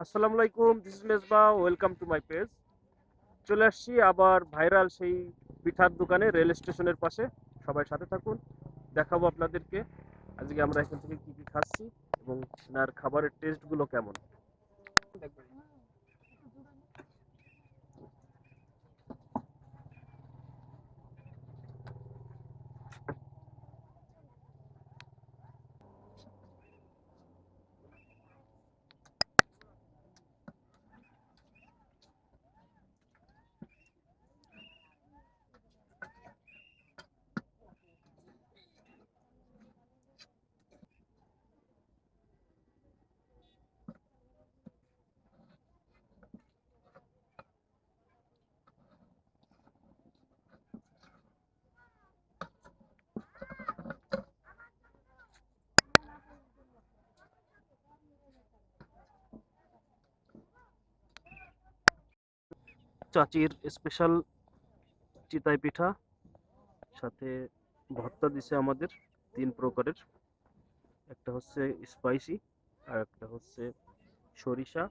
আসসালামু আলাইকুম, this is Mezba. Welcome to my page. চলে আসছি আবার ভাইরাল সেই পিঠার দোকানে, রেল স্টেশনের পাশে। সবাই সাথে থাকুন, দেখাবো আপনাদেরকে আজকে আমরা এখান থেকে কি কি খাচ্ছি এবং এনার খাবারের টেস্টগুলো কেমন। চাচির স্পেশাল চিতাই পিঠা, সাথে ভর্তা দিছে আমাদের 3 প্রকারের। একটা হচ্ছে স্পাইসি, আর একটা হচ্ছে সরিষা,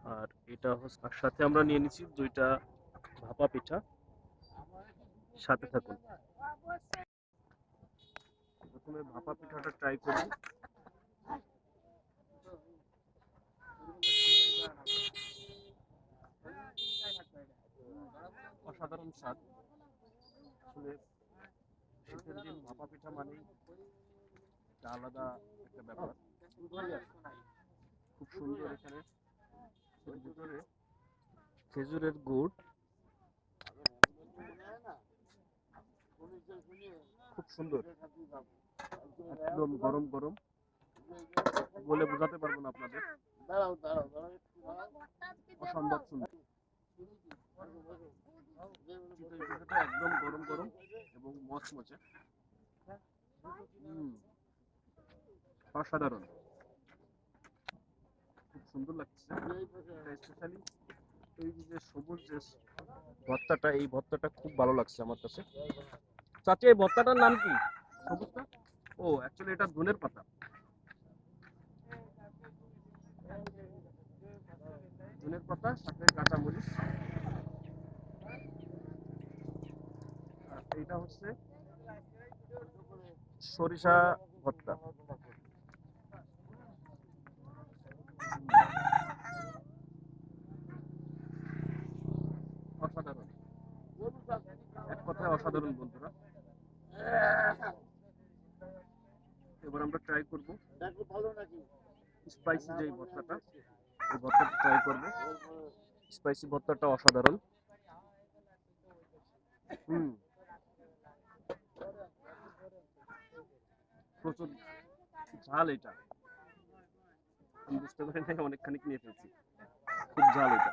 আর এটা হচ্ছে, আর সাথে আমরা নিয়ে নিচ্ছি 2টা ভাপা পিঠা। সাথে থাকুন। প্রথমে ভাপা পিঠাটা ট্রাই করুন। অসাধারণ স্বাদ। আসলে শীতের দিন ভাপা পিঠা মানেই একটা আলাদা একটা ব্যাপার। খুব সুন্দর। এখানে এর ভিতরে খেজুরের গুড়, খুব সুন্দর, একদম গরম গরম, বলে বোঝাতে পারবো না আপনাদের। অসম্ভব সুন্দর। চিতই পিঠাটা একদম গরম গরম এবং মচমচে। অসাধারণ, খুব সুন্দর লাগছে। স্পেশালি এই যে সবুজ যে ভর্তাটা, এই ভর্তাটা খুব ভালো লাগছে আমার কাছে। চাচি, এই ভর্তাটার নাম কি? সবুজটা? ও, অ্যাকচুয়ালি এটা ধনের পাতা। ধনের পাতা সাথে কাঁচা মরিচ। আর এইটা হচ্ছে সরিষা ভর্তা। অসাধারণ, এক কথায় অসাধারণ বন্ধুরা। এবার আমরা ট্রাই করব স্পাইসি যে ভর্তাটা, এই ভর্তাটা ট্রাই করব। স্পাইসি ভর্তাটা অসাধারণ। হুম, প্রচুর ঝাল এটা। আমি বুঝতে পারি না, অনেকখানি নিয়ে ফেলছি। খুব ঝাল এটা।